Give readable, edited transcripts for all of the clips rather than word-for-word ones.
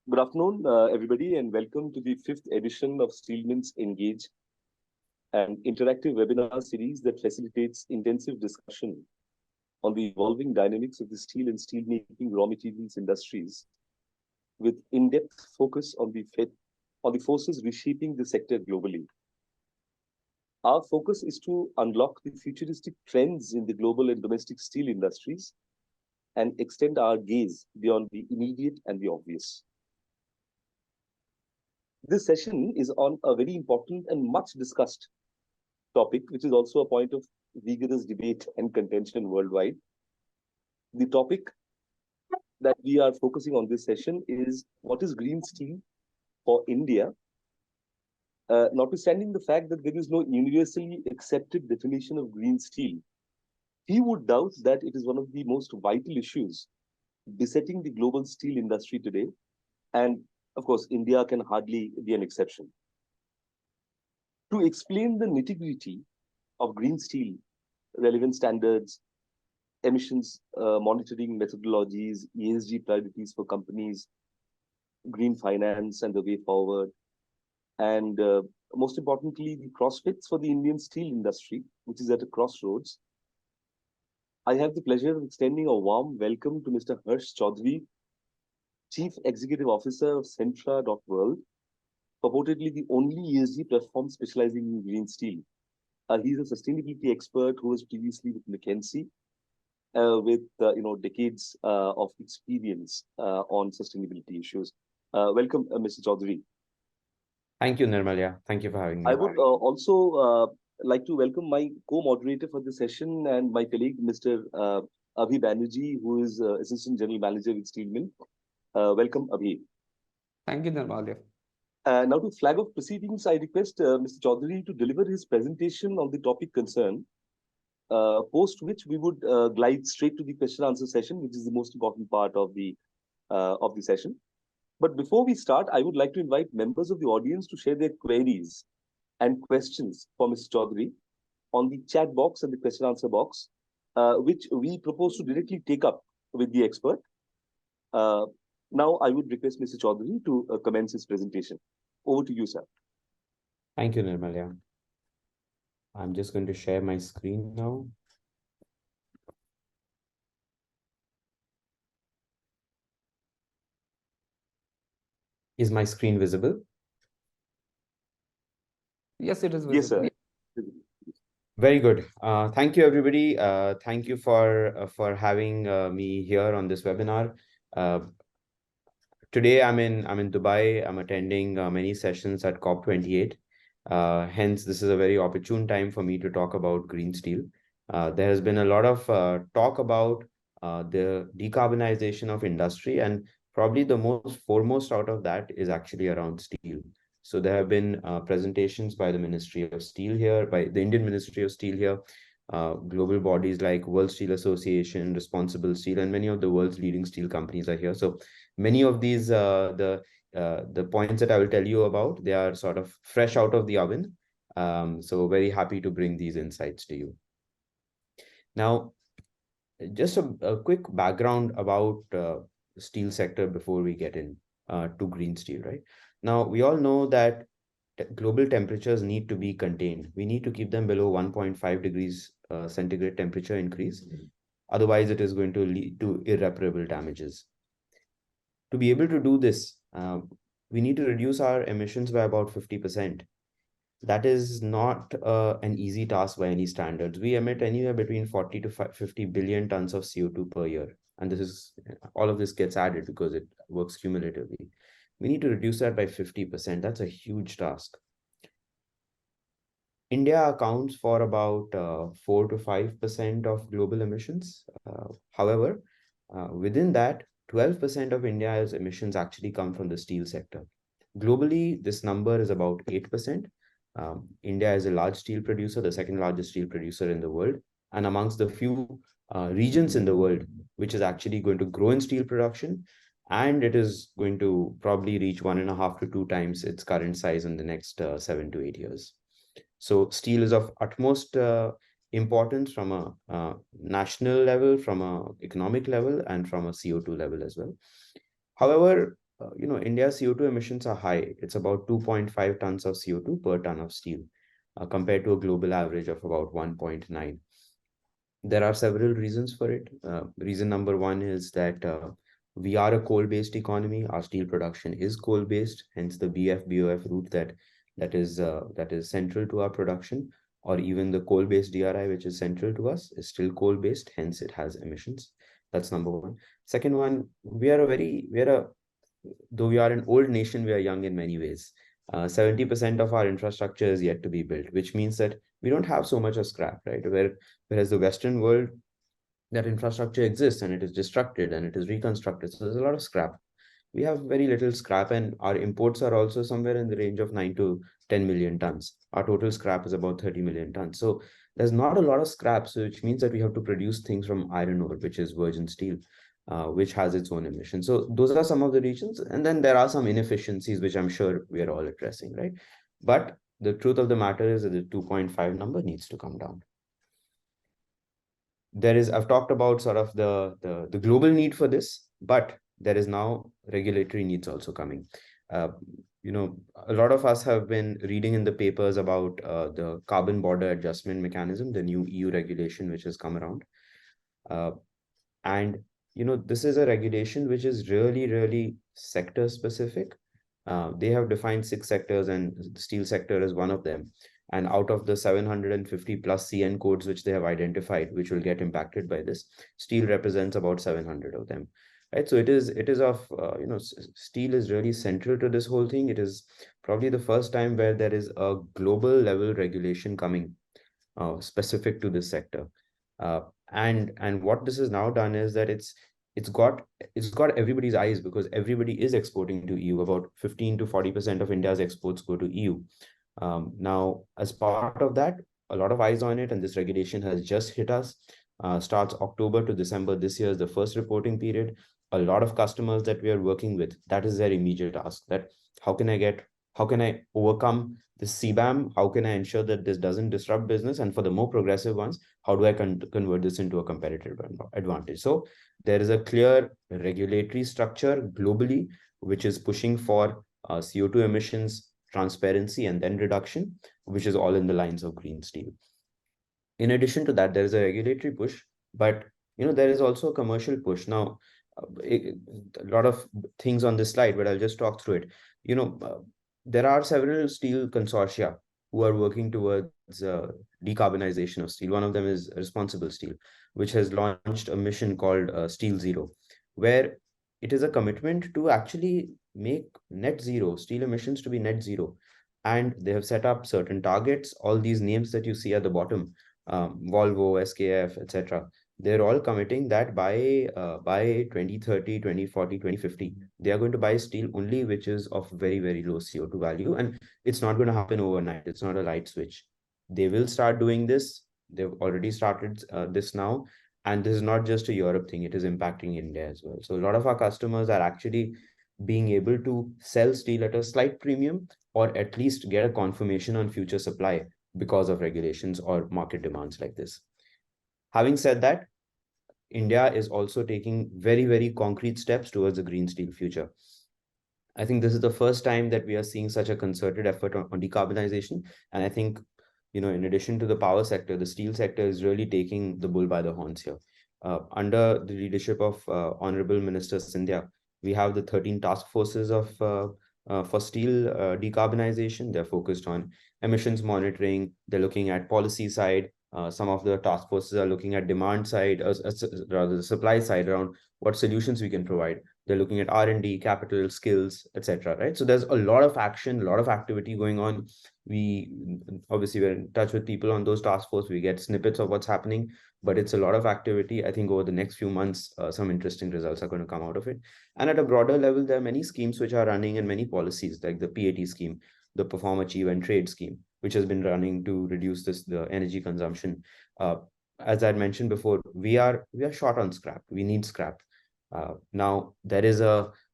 Good afternoon, everybody, and welcome to the fifth edition of Steelman's Engage, an interactive webinar series that facilitates intensive discussion on the evolving dynamics of the steel and steelmaking raw materials industries, with in-depth focus on the forces reshaping the sector globally. Our focus is to unlock the futuristic trends in the global and domestic steel industries and extend our gaze beyond the immediate and the obvious. This session is on a very important and much discussed topic, which is also a point of vigorous debate and contention worldwide. The topic that we are focusing on this session is what is green steel for India, notwithstanding the fact that there is no universally accepted definition of green steel. He would doubt that it is one of the most vital issues besetting the global steel industry today, and of course, India can hardly be an exception. To explain the nitty-gritty of green steel, relevant standards, emissions monitoring methodologies, ESG priorities for companies, green finance and the way forward, and most importantly, the prospects for the Indian steel industry, which is at a crossroads. I have the pleasure of extending a warm welcome to Mr. Harsh Chaudhary, Chief Executive Officer of Centra.World, purportedly the only ESG platform specializing in green steel. He's a sustainability expert who was previously with McKinsey, with decades of experience on sustainability issues. Welcome, Mr. Chaudhary. Thank you, Nirmalya. Thank you for having me. I would also like to welcome my co-moderator for the session and my colleague, Mr. Abhi Banerjee, who is Assistant General Manager with Steelman. Welcome, Abhi. Thank you, Nirmalya. Now, to flag off proceedings, I request Mr. Chaudhary to deliver his presentation on the topic concerned, post which we would glide straight to the question-answer session, which is the most important part of the session. But before we start, I would like to invite members of the audience to share their queries and questions for Mr. Chaudhary on the chat box and the question-answer box, which we propose to directly take up with the expert. Now, I would request Mr. Chaudhary to commence his presentation. Over to you, sir. Thank you, Nirmalya. I'm just going to share my screen now. Is my screen visible? Yes, it is visible. Yes, sir. Very good. Thank you, everybody. Thank you for having me here on this webinar. Today, I'm in Dubai. I'm attending many sessions at COP28. Hence, this is a very opportune time for me to talk about green steel. There has been a lot of talk about the decarbonization of industry, and probably the most foremost out of that is actually around steel. So there have been presentations by the Ministry of Steel here, by the Indian Ministry of Steel here, global bodies like World Steel Association, Responsible Steel, and many of the world's leading steel companies are here. So many of these, the points that I will tell you about, they are sort of fresh out of the oven. So very happy to bring these insights to you. Now, just a quick background about the steel sector before we get in to green steel, right? Now, we all know that global temperatures need to be contained. We need to keep them below 1.5 degrees centigrade temperature increase. Otherwise, it is going to lead to irreparable damages. To be able to do this, we need to reduce our emissions by about 50%. That is not an easy task by any standards. We emit anywhere between 40 to 50 billion tons of CO2 per year. And this is, all of this gets added because it works cumulatively. We need to reduce that by 50%. That's a huge task. India accounts for about 4 to 5% of global emissions. However, within that, 12% of India's emissions actually come from the steel sector. Globally, this number is about 8%. India is a large steel producer, the second largest steel producer in the world, and amongst the few regions in the world which is actually going to grow in steel production, and it is going to probably reach 1.5 to 2 times its current size in the next 7 to 8 years. So steel is of utmost importance from a national level, from an economic level, and from a CO2 level as well. However, India's CO2 emissions are high. It's about 2.5 tons of CO2 per ton of steel, compared to a global average of about 1.9. There are several reasons for it. Reason number one is that we are a coal-based economy. Our steel production is coal-based, hence the BF-BOF route that is central to our production, or even the coal-based DRI, which is central to us, is still coal-based, hence it has emissions. That's number one. Second one, though we are an old nation, we are young in many ways. 70% of our infrastructure is yet to be built, which means that we don't have so much of scrap, right? Whereas the Western world, that infrastructure exists and it is destructed and it is reconstructed. So there's a lot of scrap. We have very little scrap, and our imports are also somewhere in the range of 9 to 10 million tons. Our total scrap is about 30 million tons. So there's not a lot of scrap, so which means that we have to produce things from iron ore, which is virgin steel, which has its own emissions. So those are some of the reasons. And then there are some inefficiencies, which I'm sure we are all addressing, right? But the truth of the matter is that the 2.5 number needs to come down. I've talked about sort of the global need for this, but there is now regulatory needs also coming. A lot of us have been reading in the papers about the carbon border adjustment mechanism, the new EU regulation which has come around. And this is a regulation which is really, really sector specific. They have defined 6 sectors, and the steel sector is one of them. And out of the 750 plus CN codes which they have identified, which will get impacted by this, steel represents about 700 of them, right? So it is of, steel is really central to this whole thing. It is probably the first time where there is a global level regulation coming specific to this sector. And what this has now done is that it's got everybody's eyes, because everybody is exporting to EU. About 15 to 40% of India's exports go to EU. Now, as part of that, a lot of eyes on it, and this regulation has just hit us. Starts October to December this year is the first reporting period. A lot of customers that we are working with, that is their immediate task. That how can I overcome this CBAM? How can I ensure that this doesn't disrupt business? And for the more progressive ones, how do I convert this into a competitive advantage? So there is a clear regulatory structure globally, which is pushing for CO2 emissions, transparency, and then reduction, which is all in the lines of green steel. In addition to that, there is a regulatory push, but there is also a commercial push. Now, a lot of things on this slide, but I'll just talk through it. There are several steel consortia who are working towards decarbonization of steel. One of them is Responsible Steel, which has launched a mission called Steel Zero, where it is a commitment to actually make net zero steel emissions to be net zero. And they have set up certain targets. All these names that you see at the bottom, Volvo, SKF, etc., they're all committing that by 2030, 2040, 2050, they are going to buy steel only which is of very, very low CO2 value. And it's not going to happen overnight. It's not a light switch. They will start doing this. They've already started this now. And this is not just a Europe thing. It is impacting India as well. So a lot of our customers are actually being able to sell steel at a slight premium, or at least get a confirmation on future supply because of regulations or market demands like this. Having said that, India is also taking very, very concrete steps towards a green steel future. I think this is the first time that we are seeing such a concerted effort on decarbonization. And I think, in addition to the power sector, the steel sector is really taking the bull by the horns here. Under the leadership of Honorable Minister Scindia, we have the 13 task forces for steel decarbonization. They're focused on emissions monitoring. They're looking at policy side. Some of the task forces are looking at demand side, rather the supply side, around what solutions we can provide. They're looking at R&D, capital, skills, etc. Right? So there's a lot of action, a lot of activity going on. We're in touch with people on those task force. We get snippets of what's happening, but it's a lot of activity. I think over the next few months, some interesting results are going to come out of it. And at a broader level, there are many schemes which are running, and many policies like the PAT scheme, the Perform, Achieve, and Trade scheme, which has been running to reduce the energy consumption. As I had mentioned before, we are short on scrap. We need scrap. Now there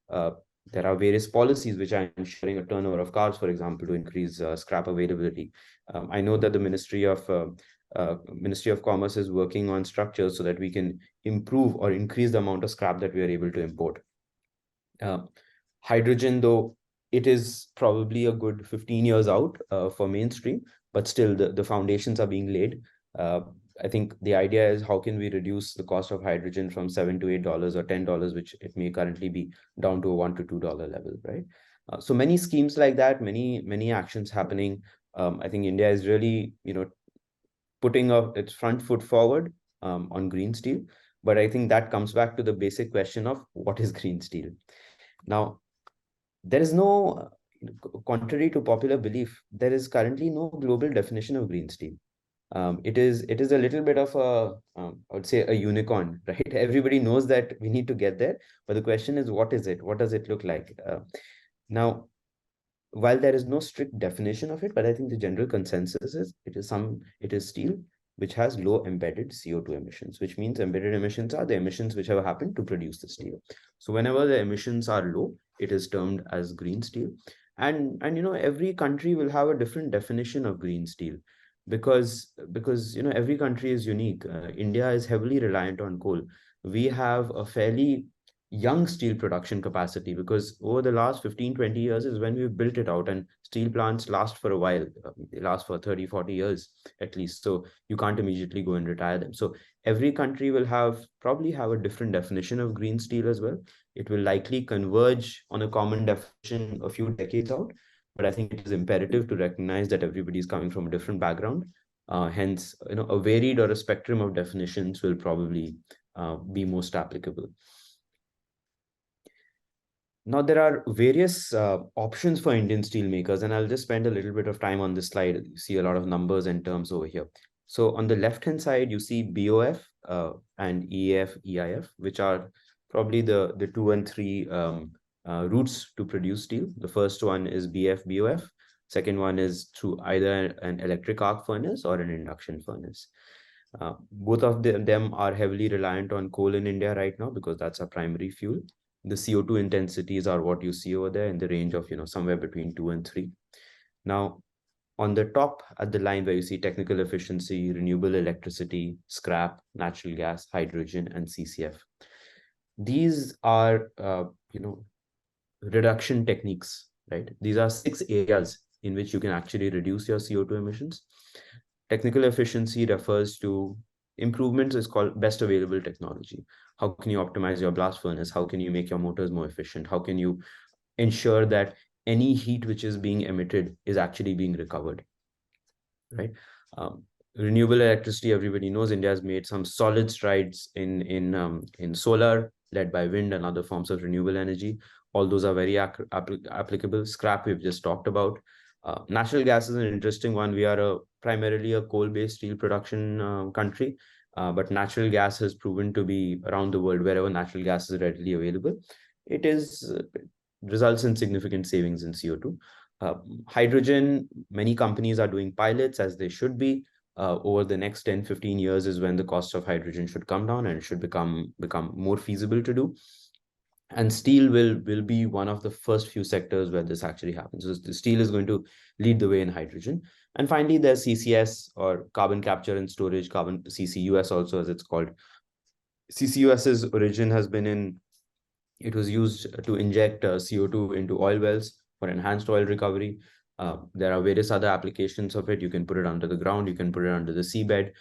are various policies which are ensuring a turnover of cars, for example, to increase scrap availability. I know that the Ministry of Commerce is working on structures so that we can improve or increase the amount of scrap that we are able to import. Hydrogen, though, it is probably a good 15 years out for mainstream, but still the foundations are being laid. I think the idea is how can we reduce the cost of hydrogen from $7 to $8 or $10, which it may currently be, down to a $1 to $2 level, right? So many schemes like that, many actions happening. I think India is really, putting its front foot forward on green steel. But I think that comes back to the basic question of what is green steel. Now, there is no, contrary to popular belief, there is currently no global definition of green steel. It is a little bit of I would say a unicorn, right? Everybody knows that we need to get there, but the question is, what is it? What does it look like? Now, while there is no strict definition of it, but I think the general consensus is it is steel which has low embedded CO2 emissions, which means embedded emissions are the emissions which have happened to produce the steel. So whenever the emissions are low, it is termed as green steel. And every country will have a different definition of green steel because every country is unique. India is heavily reliant on coal. We have a fairly young steel production capacity because over the last 15-20 years is when we've built it out, and steel plants last for a while. They last for 30-40 years at least, so you can't immediately go and retire them. So every country will probably have a different definition of green steel as well. It will likely converge on a common definition a few decades out, but I think it is imperative to recognize that everybody is coming from a different background. Hence, a varied or a spectrum of definitions will probably be most applicable. Now, there are various options for Indian steelmakers, and I'll just spend a little bit of time on this slide. You see a lot of numbers and terms over here. So on the left-hand side, you see BOF and EAF, EIF, which are probably the 2 and 3 routes to produce steel. The first one is BF, BOF. Second one is through either an electric arc furnace or an induction furnace. Both of them are heavily reliant on coal in India right now because that's our primary fuel. The CO2 intensities are what you see over there in the range of, somewhere between 2 and 3. Now, on the top at the line where you see technical efficiency, renewable electricity, scrap, natural gas, hydrogen, and CCF. These are, reduction techniques, right? These are 6 areas in which you can actually reduce your CO2 emissions. Technical efficiency refers to improvements is called best available technology. How can you optimize your blast furnace? How can you make your motors more efficient? How can you ensure that any heat which is being emitted is actually being recovered, right? Renewable electricity, everybody knows India has made some solid strides in solar, led by wind and other forms of renewable energy. All those are very applicable. Scrap, we've just talked about. Natural gas is an interesting one. We are primarily a coal-based steel production country, but natural gas has proven to be around the world, wherever natural gas is readily available. It results in significant savings in CO2. Hydrogen, many companies are doing pilots, as they should be. Over the next 10-15 years is when the cost of hydrogen should come down and it should become more feasible to do. And steel will be one of the first few sectors where this actually happens. So the steel is going to lead the way in hydrogen. And finally, there's CCS, or carbon capture and storage, CCUS also, as it's called. CCUS's origin has been it was used to inject CO2 into oil wells for enhanced oil recovery. There are various other applications of it. You can put it under the ground, you can put it under the seabed.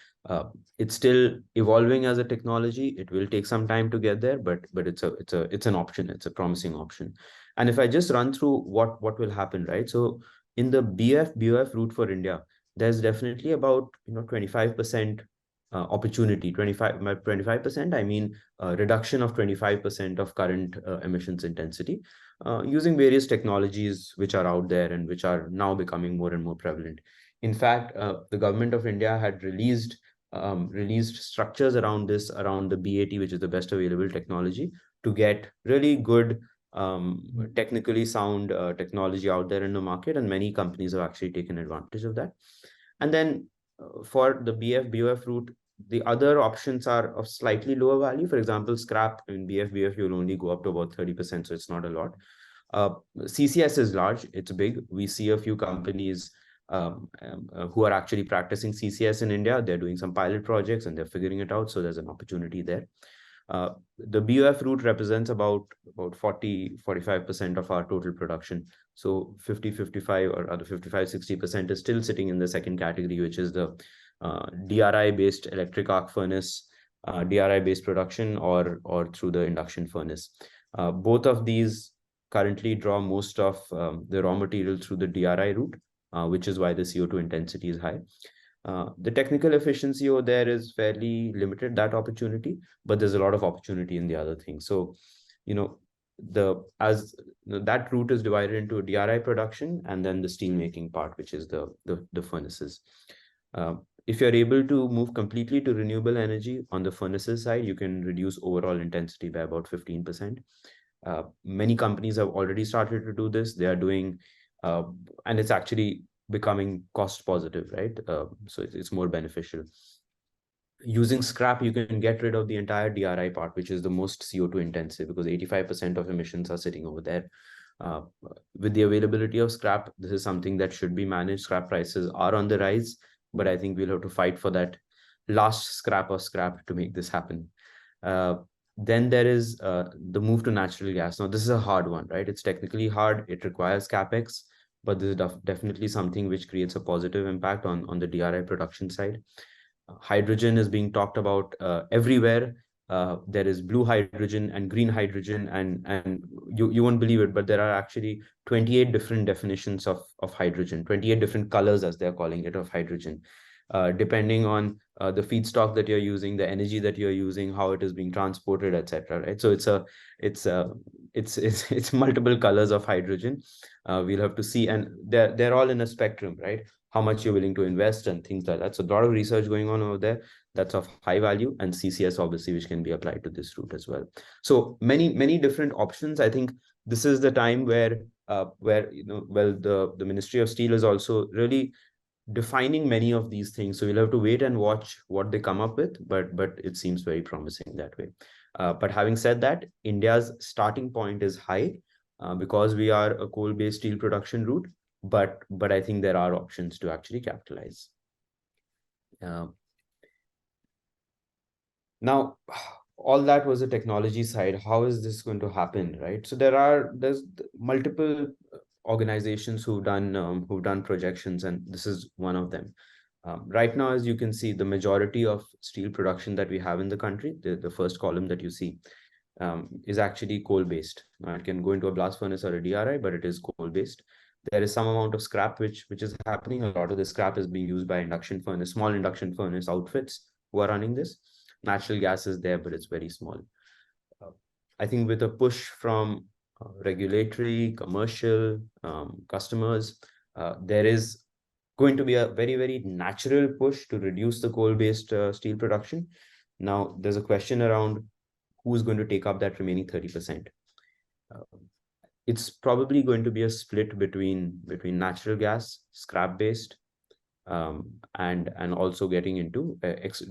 It's still evolving as a technology. It will take some time to get there, but it's an option. It's a promising option. And if I just run through what will happen, right? So in the BF route for India, there's definitely about 25% opportunity. 25%, I mean reduction of 25% of current emissions intensity, using various technologies which are out there and which are now becoming more and more prevalent. In fact, the government of India had released structures around the BAT, which is the best available technology, to get really good technically sound technology out there in the market, and many companies have actually taken advantage of that. And then for the BF route, the other options are of slightly lower value. For example, scrap in BF you'll only go up to about 30%, so it's not a lot. CCS is large, it's big. We see a few companies who are actually practicing CCS in India. They're doing some pilot projects and they're figuring it out, so there's an opportunity there. The BOF route represents about 40-45% of our total production. So 50-55 or other 55-60% is still sitting in the second category, which is the DRI based electric arc furnace, DRI based production, or through the induction furnace. Both of these currently draw most of the raw material through the DRI route, which is why the CO2 intensity is high. The technical efficiency over there is fairly limited, that opportunity, but there's a lot of opportunity in the other things. So, that route is divided into DRI production and then the steel making part, which is the furnaces. If you're able to move completely to renewable energy on the furnaces side, you can reduce overall intensity by about 15%. Many companies have already started to do this. They are doing, and it's actually becoming cost positive, right? So it's more beneficial. Using scrap, you can get rid of the entire DRI part, which is the most CO2 intensive, because 85% of emissions are sitting over there. With the availability of scrap, this is something that should be managed. Scrap prices are on the rise, but I think we'll have to fight for that last scrap of scrap to make this happen. Then there is the move to natural gas. Now, this is a hard one, right? It's technically hard. It requires CapEx, but this is definitely something which creates a positive impact on the DRI production side. Hydrogen is being talked about everywhere. There is blue hydrogen and green hydrogen, and you won't believe it, but there are actually 28 different definitions of hydrogen, 28 different colors, as they're calling it, of hydrogen. Depending on the feedstock that you're using, the energy that you're using, how it is being transported, etc. Right? So it's multiple colors of hydrogen. We'll have to see, and they're all in a spectrum, right? How much you're willing to invest and things like that. So a lot of research going on over there that's of high value, and CCS obviously, which can be applied to this route as well. So many different options. I think this is the time where the Ministry of Steel is also really defining many of these things. So we'll have to wait and watch what they come up with, but it seems very promising that way. But having said that, India's starting point is high because we are a coal-based steel production route, but I think there are options to actually capitalize. Now, all that was the technology side. How is this going to happen, right? So there's multiple organizations who've done projections, and this is one of them. Right now, as you can see, the majority of steel production that we have in the country, the first column that you see, is actually coal-based. It can go into a blast furnace or a DRI, but it is coal-based. There is some amount of scrap which is happening. A lot of the scrap is being used by induction furnace, small induction furnace outfits who are running this. Natural gas is there, but it's very small. I think with a push from regulatory, commercial customers, there is going to be a very natural push to reduce the coal-based steel production. Now, there's a question around who's going to take up that remaining 30%. It's probably going to be a split between natural gas, scrap-based, and also getting into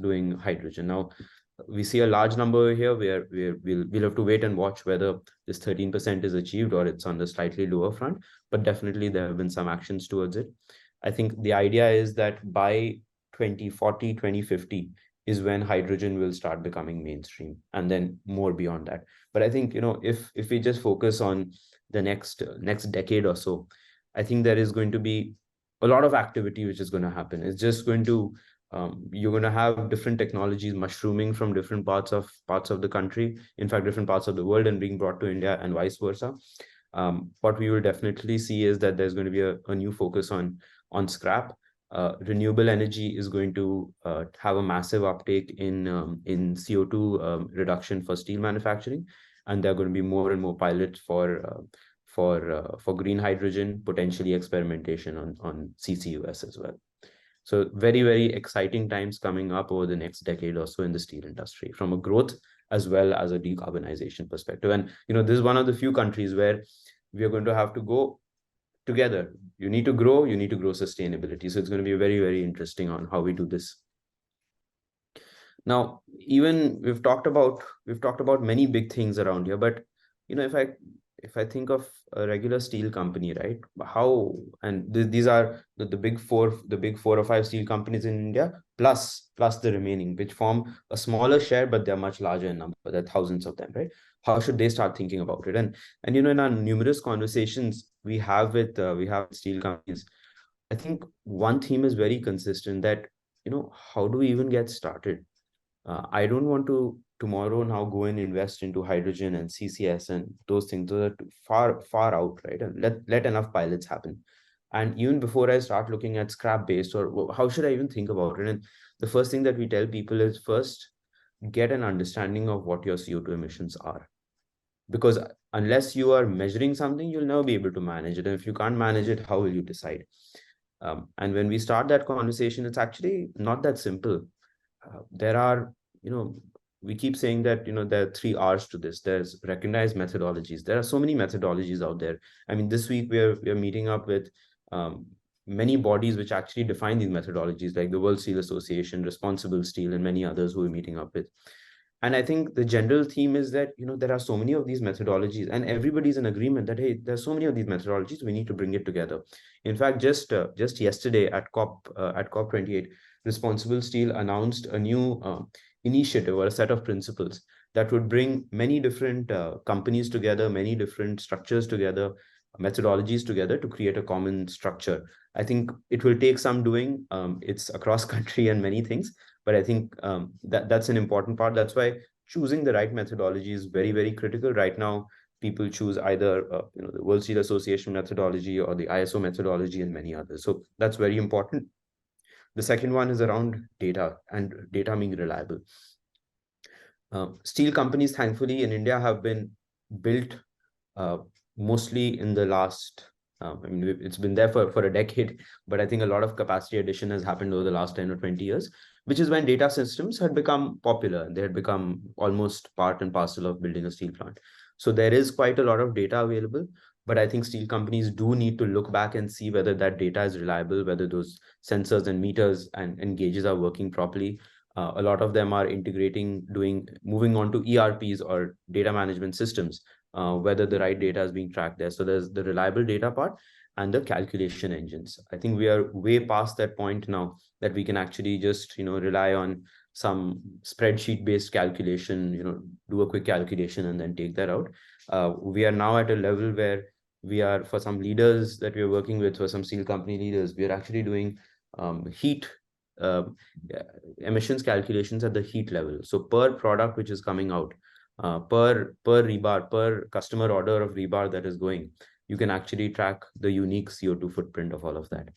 doing hydrogen. Now, we see a large number here where we'll have to wait and watch whether this 13% is achieved or it's on the slightly lower front, but definitely there have been some actions towards it. I think the idea is that by 2040, 2050 is when hydrogen will start becoming mainstream, and then more beyond that. But I think, if we just focus on the next decade or so, I think there is going to be a lot of activity which is going to happen. It's just going to you're going to have different technologies mushrooming from different parts of the country, in fact, different parts of the world, and being brought to India, and vice versa. What we will definitely see is that there's going to be a new focus on scrap. Renewable energy is going to have a massive uptake in CO2 reduction for steel manufacturing, and there are going to be more and more pilots for green hydrogen, potentially experimentation on CCUS as well. So very exciting times coming up over the next decade or so in the steel industry, from a growth as well as a decarbonization perspective. And this is one of the few countries where we are going to have to go together. You need to grow sustainability. So it's going to be very interesting on how we do this. Now, even we've talked about many big things around here, but if I think of a regular steel company, right? How, and these are the big four, the big 4 or 5 steel companies in India, plus the remaining, which form a smaller share, but they're much larger in number. There are thousands of them, right? How should they start thinking about it? And in our numerous conversations we have with steel companies, I think one theme is very consistent, that how do we even get started? I don't want to tomorrow now go and invest into hydrogen and CCS and those things. Those are far out, right? And let enough pilots happen. And even before I start looking at scrap based, or how should I even think about it? And the first thing that we tell people is, first get an understanding of what your CO2 emissions are. Because unless you are measuring something, you'll never be able to manage it. And if you can't manage it, how will you decide? And when we start that conversation, it's actually not that simple. There are, we keep saying that, there are 3 R's to this. There's recognized methodologies. There are so many methodologies out there. I mean, this week we're meeting up with many bodies which actually define these methodologies, like the World Steel Association, Responsible Steel, and many others who we're meeting up with. And I think the general theme is that, there are so many of these methodologies, and everybody's in agreement that, hey, there's so many of these methodologies, we need to bring it together. In fact, just yesterday at COP28, Responsible Steel announced a new initiative or a set of principles that would bring many different companies together, many different structures together, methodologies together, to create a common structure. I think it will take some doing. It's across country and many things, but I think that's an important part. That's why choosing the right methodology is very, very critical. Right now, people choose either the World Steel Association methodology or the ISO methodology and many others. So that's very important. The second one is around data, and data being reliable. Steel companies, thankfully, in India have been built mostly in the last, it's been there for a decade, but I think a lot of capacity addition has happened over the last 10 or 20 years, which is when data systems had become popular. They had become almost part and parcel of building a steel plant. So there is quite a lot of data available, but I think steel companies do need to look back and see whether that data is reliable, whether those sensors and meters and gauges are working properly. A lot of them are moving on to ERPs or data management systems, whether the right data is being tracked there. So there's the reliable data part and the calculation engines. I think we are way past that point now, that we can actually just, rely on some spreadsheet based calculation, do a quick calculation and then take that out. We are now at a level where we are, for some leaders that we are working with, for some steel company leaders, we are actually doing heat emissions calculations at the heat level. So per product which is coming out, per rebar, per customer order of rebar that is going, you can actually track the unique CO2 footprint of all of that.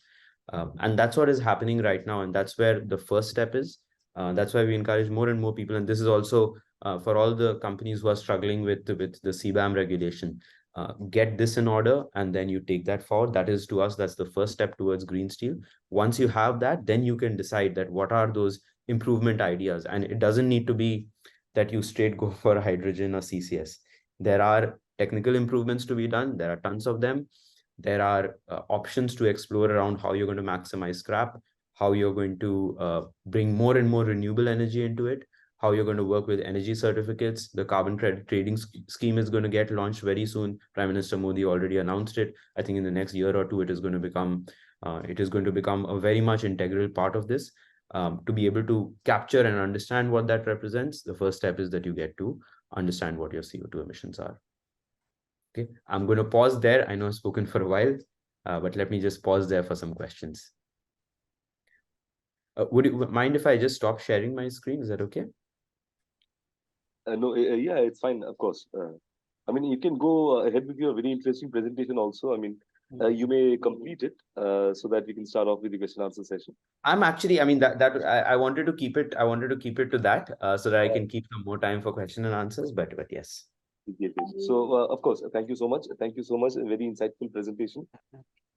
And that's what is happening right now. And that's where the first step is. That's why we encourage more and more people. And this is also for all the companies who are struggling with the CBAM regulation. Get this in order, and then you take that forward. That is, to us, that's the first step towards green steel. Once you have that, then you can decide that what are those improvement ideas. And it doesn't need to be that you straight go for hydrogen or CCS. There are technical improvements to be done. There are tons of them. There are options to explore around how you're going to maximize scrap, how you're going to bring more and more renewable energy into it, how you're going to work with energy certificates. The carbon credit trading scheme is going to get launched very soon. Prime Minister Modi already announced it. I think in the next year or two, it is going to become a very much integral part of this. To be able to capture and understand what that represents, the first step is that you get to understand what your CO2 emissions are. Okay, I'm going to pause there. I know I've spoken for a while, but let me just pause there for some questions. Would you mind if I just stop sharing my screen? Is that okay? No, yeah, it's fine, of course. I mean, you can go ahead with your very interesting presentation also. I mean, you may complete it so that we can start off with the question answer session. I'm actually, I mean, I wanted to keep it. I wanted to keep it to that so that I can keep some more time for question and answers. But yes. So, of course, thank you so much. Thank you so much. A very insightful presentation.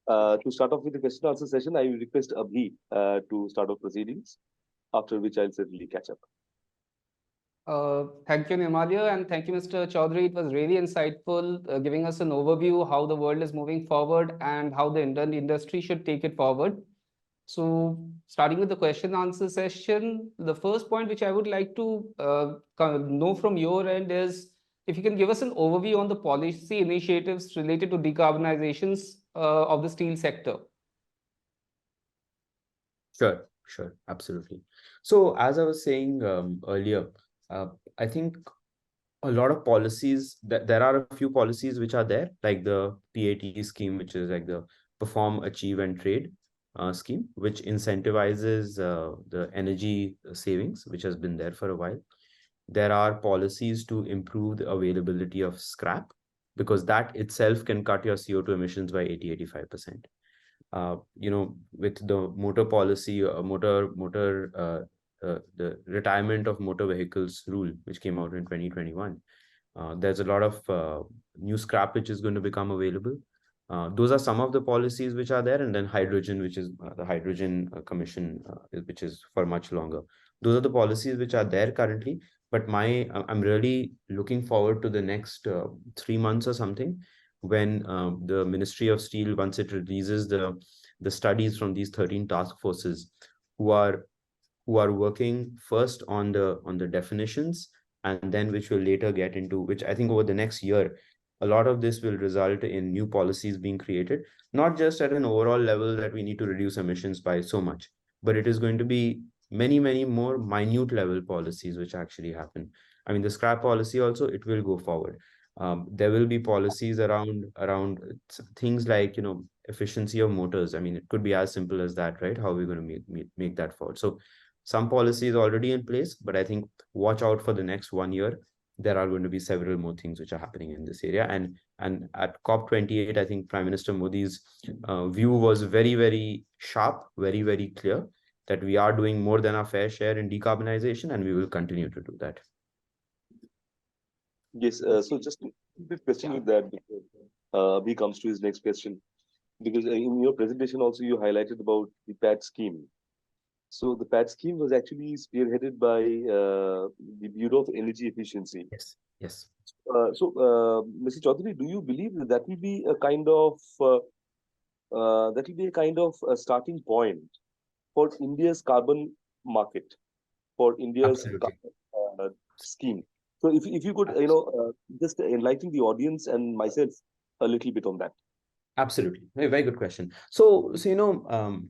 To start off with the question answer session, I will request Abhi to start off proceedings, after which I'll certainly catch up. Thank you, Nirmalia, and thank you, Mr. Chaudhary. It was really insightful, giving us an overview how the world is moving forward and how the Indian industry should take it forward. So, starting with the question answer session, the first point which I would like to know from your end is if you can give us an overview on the policy initiatives related to decarbonizations of the steel sector. Sure, absolutely. So as I was saying earlier, I think a lot of policies that there are a few policies which are there, like the PAT scheme, which is like the Perform, Achieve, and Trade scheme, which incentivizes the energy savings, which has been there for a while. There are policies to improve the availability of scrap, because that itself can cut your CO2 emissions by 80-85%. With the motor policy, the retirement of motor vehicles rule, which came out in 2021, there's a lot of new scrap which is going to become available. Those are some of the policies which are there, and then hydrogen, which is the hydrogen commission, which is for much longer. Those are the policies which are there currently. But I'm really looking forward to the next 3 months or something, when the Ministry of Steel, once it releases the studies from these 13 task forces, who are working first on the definitions, and then which will later get into, which I think over the next year, a lot of this will result in new policies being created, not just at an overall level that we need to reduce emissions by so much, but it is going to be many more minute level policies which actually happen. I mean, the scrap policy also, it will go forward. There will be policies around things like, efficiency of motors. I mean, it could be as simple as that, right? How are we going to make that forward? So some policies already in place, but I think watch out for the next 1 year. There are going to be several more things which are happening in this area. And at COP28, I think Prime Minister Modi's view was very sharp, very clear, that we are doing more than our fair share in decarbonization, and we will continue to do that. Yes, so just a bit question with that, before he comes to his next question, because in your presentation also you highlighted about the PAT scheme. So the PAT scheme was actually spearheaded by the Bureau of Energy Efficiency. Yes. Mr. Chaudhary, do you believe that that will be a kind of a starting point for India's carbon market, for India's Absolutely. scheme? So if you could, just enlighten the audience and myself a little bit on that. Absolutely. Very good question. So the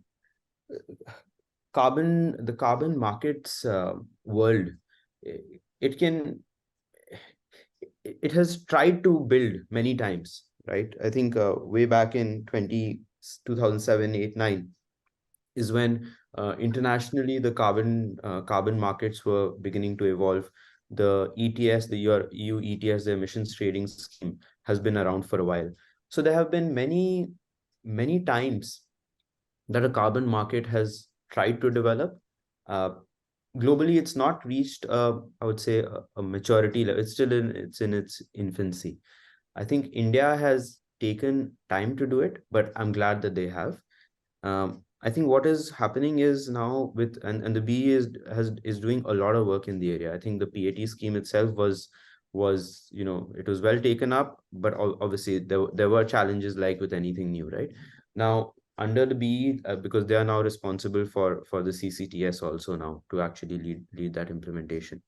carbon markets world, it has tried to build many times, right? I think way back in 2007, 8, 9 is when internationally the carbon markets were beginning to evolve. The ETS, the EU ETS, the emissions trading scheme, has been around for a while. So there have been many times that a carbon market has tried to develop. Globally, it's not reached, I would say, a maturity level. It's still in its infancy. I think India has taken time to do it, but I'm glad that they have. I think what is happening is now and the BE is doing a lot of work in the area. I think the PAT scheme itself was it was well taken up, but obviously there were challenges, like with anything new, right? Now under the BE, because they are now responsible for the CCTS also now to actually lead that implementation.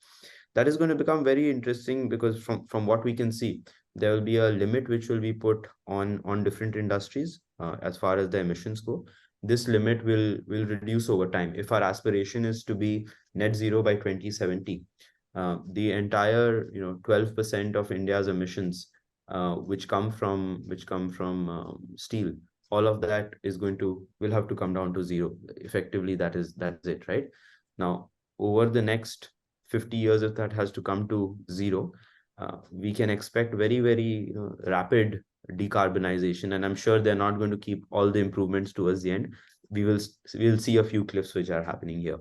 That is going to become very interesting, because from what we can see, there will be a limit which will be put on different industries as far as the emissions go. This limit will reduce over time. If our aspiration is to be net zero by 2070, the entire 12% of India's emissions, which come from steel, all of that will have to come down to zero. Effectively, that's it, right? Now, over the next 50 years, if that has to come to zero, we can expect very rapid decarbonization, and I'm sure they're not going to keep all the improvements towards the end. We'll see a few cliffs which are happening here.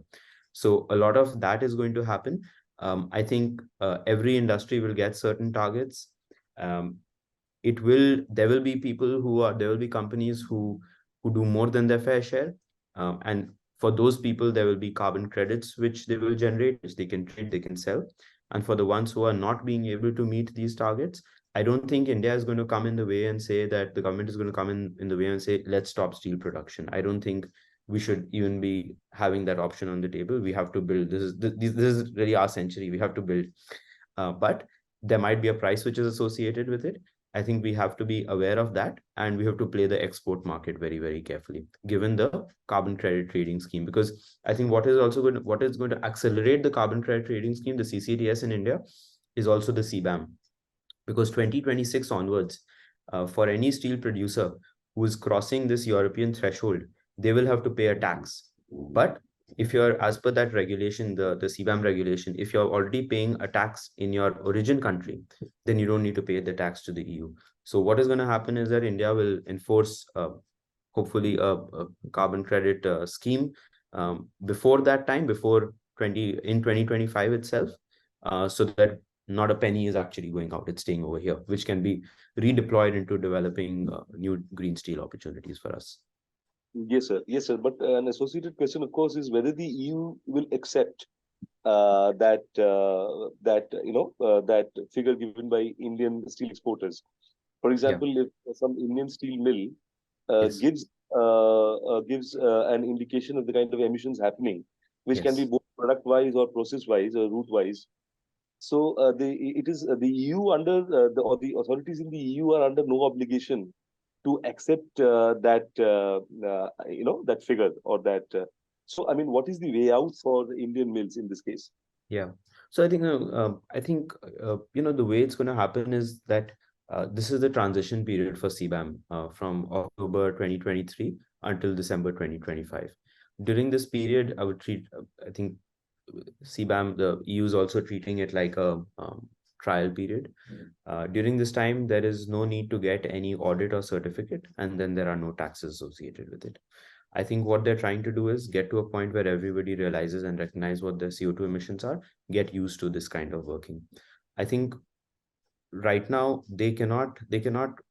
So a lot of that is going to happen. I think every industry will get certain targets. There will be companies who do more than their fair share, and for those people there will be carbon credits which they will generate, which they can trade, they can sell. And for the ones who are not being able to meet these targets, I don't think India is going to come in the way and say that the government is going to come in the way and say, let's stop steel production. I don't think we should even be having that option on the table. We have to build. This is really our century. We have to build. But there might be a price which is associated with it. I think we have to be aware of that, and we have to play the export market very, very carefully, given the carbon credit trading scheme. Because I think what is going to accelerate the carbon credit trading scheme, the CCTS in India, is also the CBAM. Because 2026 onwards, for any steel producer who is crossing this European threshold, they will have to pay a tax. But if you're, as per that regulation, the CBAM regulation, if you're already paying a tax in your origin country, then you don't need to pay the tax to the EU. So what is going to happen is that India will enforce, hopefully, a carbon credit scheme before that time, before 2025 itself, so that not a penny is actually going out, it's staying over here, which can be redeployed into developing new green steel opportunities for us. Yes, sir. Yes, sir. But an associated question, of course, is whether the EU will accept that figure given by Indian steel exporters. For example, if some Indian steel mill Yes. gives an indication of the kind of emissions happening, which can be Yes. both product-wise or process-wise or route-wise. So the EU the authorities in the EU are under no obligation to accept that figure or that. So I mean, what is the way out for the Indian mills in this case? Yeah. So I think the way it's going to happen is that this is the transition period for CBAM from October 2023 until December 2025. During this period, I would treat, I think CBAM, the EU is also treating it like a trial period. During this time, there is no need to get any audit or certificate, and then there are no taxes associated with it. I think what they're trying to do is get to a point where everybody realizes and recognize what their CO2 emissions are, get used to this kind of working. I think right now they cannot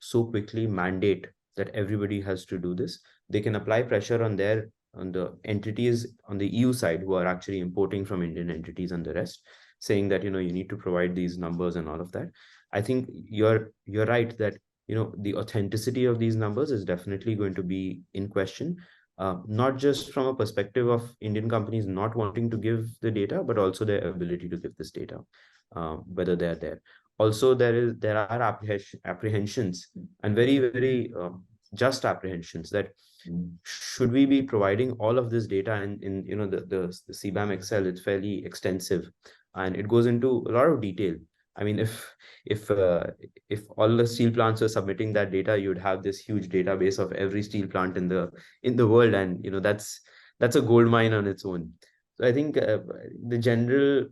so quickly mandate that everybody has to do this. They can apply pressure on the entities on the EU side who are actually importing from Indian entities and the rest, saying that, you need to provide these numbers and all of that. I think you're right that, the authenticity of these numbers is definitely going to be in question. Not just from a perspective of Indian companies not wanting to give the data, but also their ability to give this data, whether they're there. Also, there are apprehensions and very, very just apprehensions that should we be providing all of this data in the CBAM Excel. It's fairly extensive and it goes into a lot of detail. I mean, if all the steel plants are submitting that data, you'd have this huge database of every steel plant in the world, and that's a gold mine on its own. So I think the general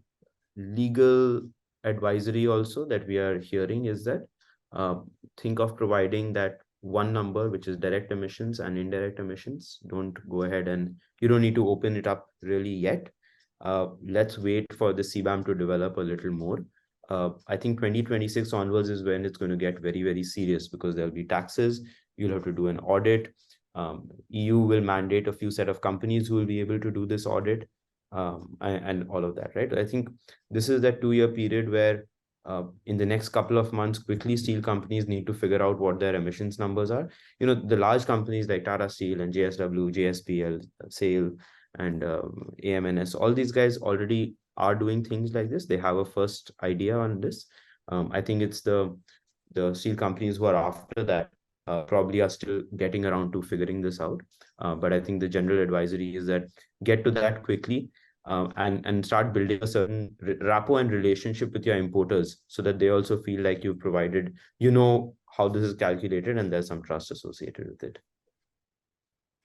legal advisory also that we are hearing is that think of providing that one number, which is direct emissions and indirect emissions. Don't go ahead and you don't need to open it up really yet. Let's wait for the CBAM to develop a little more. I think 2026 onwards is when it's going to get very, very serious, because there'll be taxes. You'll have to do an audit. EU will mandate a few set of companies who will be able to do this audit, and all of that, right? I think this is that 2-year period where in the next couple of months, quickly steel companies need to figure out what their emissions numbers are. The large companies like Tata Steel and JSW, JSPL, SAIL, and AMNS, all these guys already are doing things like this. They have a first idea on this. I think it's the steel companies who are after that probably are still getting around to figuring this out. But I think the general advisory is that get to that quickly, and start building a certain rapport and relationship with your importers, so that they also feel like you've provided, how this is calculated, and there's some trust associated with it.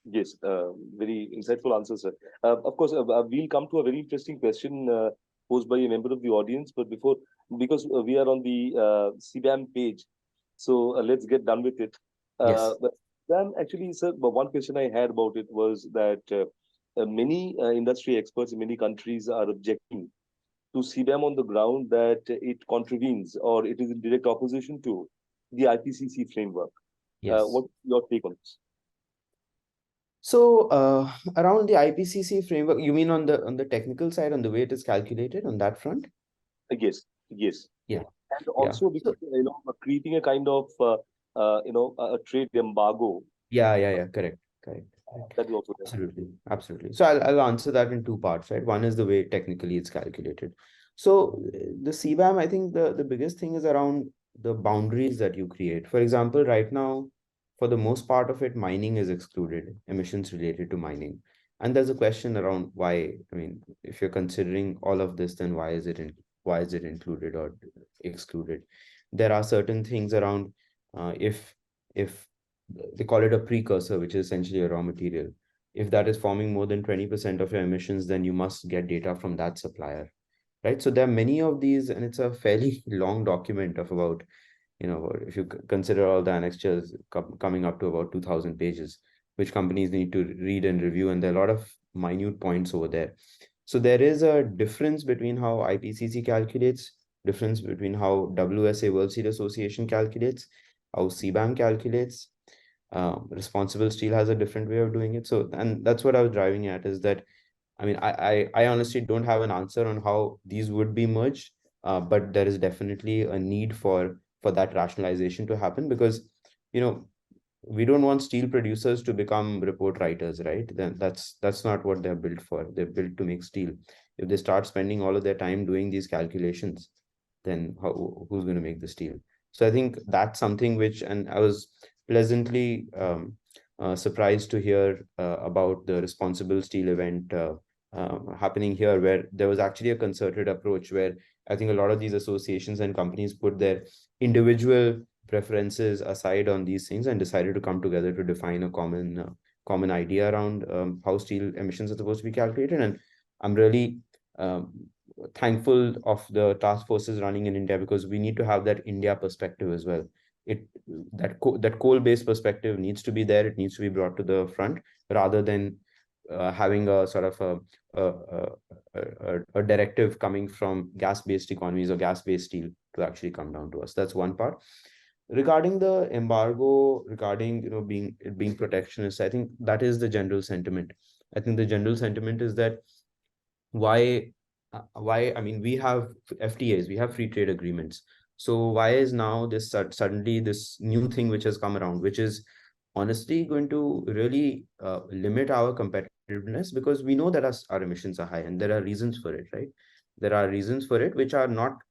Yes, very insightful answer, sir. Of course, we'll come to a very interesting question posed by a member of the audience, but because we are on the CBAM page, so let's get done with it. Yes. But then actually, sir, one question I had about it was that many industry experts in many countries are objecting to CBAM on the ground that it contravenes or it is in direct opposition to the IPCC framework. Yes. What's your take on this? So around the IPCC framework, you mean on the technical side, on the way it is calculated on that front? Yes. Yeah. And also because creating a kind of a trade embargo. Yeah. Correct. That is also there. Absolutely. So I'll answer that in two parts, right? One is the way technically it's calculated. So the CBAM, I think the biggest thing is around the boundaries that you create. For example, right now, for the most part of it, mining is excluded, emissions related to mining. And there's a question around why. I mean, if you're considering all of this, then why is it included or excluded? There are certain things around if they call it a precursor, which is essentially a raw material. If that is forming more than 20% of your emissions, then you must get data from that supplier, right? So there are many of these, and it's a fairly long document of about, if you consider all the annexures coming up to about 2,000 pages, which companies need to read and review, and there are a lot of minute points over there. So there is a difference between how IPCC calculates, difference between how WSA, World Steel Association calculates, how CBAM calculates. Responsible Steel has a different way of doing it. So, and that's what I was driving at, is that I mean, I honestly don't have an answer on how these would be merged, but there is definitely a need for that rationalization to happen, because, we don't want steel producers to become report writers, right? Then that's not what they're built for. They're built to make steel. If they start spending all of their time doing these calculations, then who's going to make the steel? So I think that's something which, and I was pleasantly surprised to hear about the Responsible Steel event happening here, where there was actually a concerted approach where I think a lot of these associations and companies put their individual preferences aside on these things and decided to come together to define a common idea around how steel emissions are supposed to be calculated. And I'm really thankful of the task forces running in India, because we need to have that India perspective as well. That coal-based perspective needs to be there. It needs to be brought to the front, rather than having a sort of a directive coming from gas-based economies or gas-based steel to actually come down to us. That's one part. Regarding the embargo, regarding being protectionist, I think that is the general sentiment. I think the general sentiment is that why I mean, we have FTAs, we have free trade agreements. So why is now this suddenly this new thing which has come around, which is honestly going to really limit our competitiveness, because we know that our emissions are high, and there are reasons for it, right? There are reasons for it which are not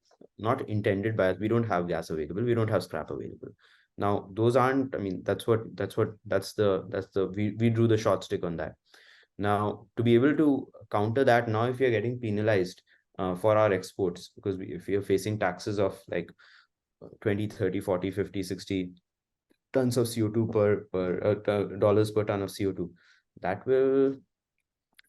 intended by us. We don't have gas available, we don't have scrap available. Now those aren't, I mean, that's the we drew the short stick on that. Now, to be able to counter that, now if you're getting penalized for our exports, because if we are facing taxes of like 20, 30, 40, 50, 60 tons of CO2 per dollars per ton of CO2, that will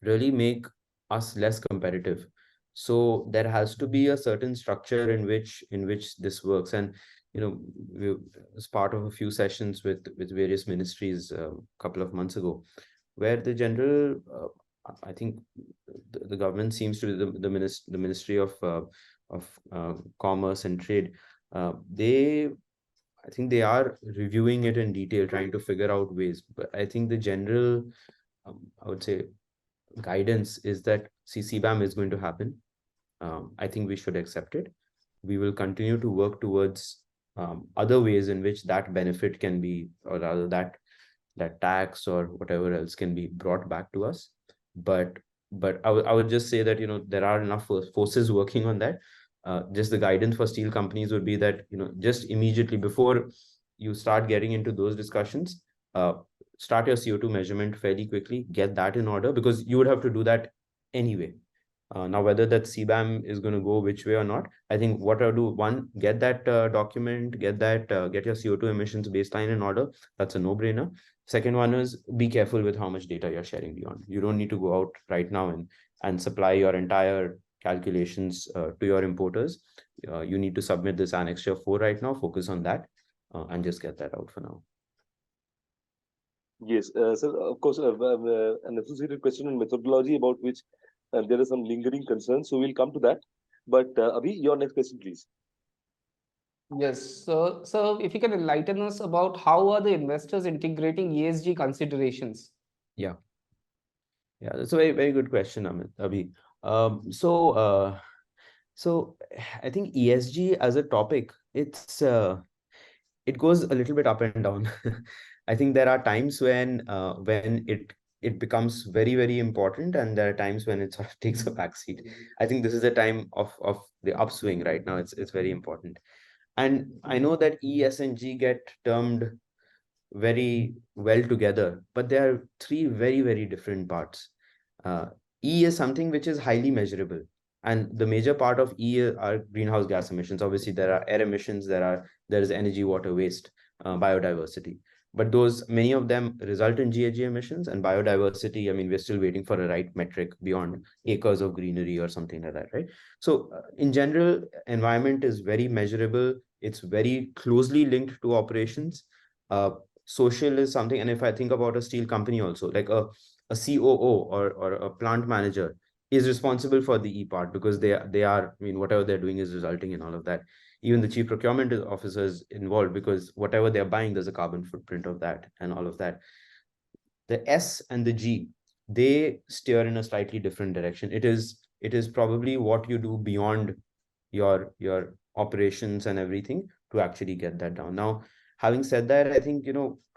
really make us less competitive. So there has to be a certain structure in which this works. And we, as part of a few sessions with various ministries a couple of months ago, where the general I think the government seems to be the Ministry of Commerce and Trade. I think they are reviewing it in detail, trying to figure out ways. But I think the general, I would say, guidance is that CBAM is going to happen. I think we should accept it. We will continue to work towards other ways in which that benefit can be, or rather that tax or whatever else can be brought back to us. But I would just say that there are enough forces working on that. Just the guidance for steel companies would be that just immediately before you start getting into those discussions, start your CO2 measurement fairly quickly, get that in order, because you would have to do that anyway. Now, whether that CBAM is going to go which way or not, I think what I'll do, one, get that document, get your CO2 emissions baseline in order. That's a no-brainer. Second one is be careful with how much data you're sharing beyond. You don't need to go out right now and supply your entire calculations to your importers. You need to submit this Annexure 4 right now, focus on that, and just get that out for now. Yes, so of course, an associated question on methodology about which there are some lingering concerns. So we'll come to that. But Abhi, your next question, please. Yes, so if you can enlighten us about how are the investors integrating ESG considerations? Yeah, that's a very, very good question, Abhi. So I think ESG as a topic, it goes a little bit up and down. I think there are times when it it becomes very, very important, and there are times when it sort of takes a backseat. I think this is a time of the upswing right now. It's very important. And I know that E, S, and G get termed very well together, but there are three very, very different parts. Uh, E is something which is highly measurable. And the major part of E are greenhouse gas emissions. Obviously, there are air emissions, there is energy, water, waste, biodiversity. But those, many of them result in GHG emissions, and biodiversity, I mean, we're still waiting for a right metric beyond acres of greenery or something like that, right? So in general, environment is very measurable. It's very closely linked to operations. Uh, Social is something, and if I think about a steel company also, like a COO or a plant manager is responsible for the E part, because they are, I mean, whatever they're doing is resulting in all of that. Even the chief procurement officer is involved, because whatever they're buying, there's a carbon footprint of that and all of that. The S and the G, they steer in a slightly different direction. It is probably what you do beyond your operations and everything to actually get that down. Now, having said that, I think,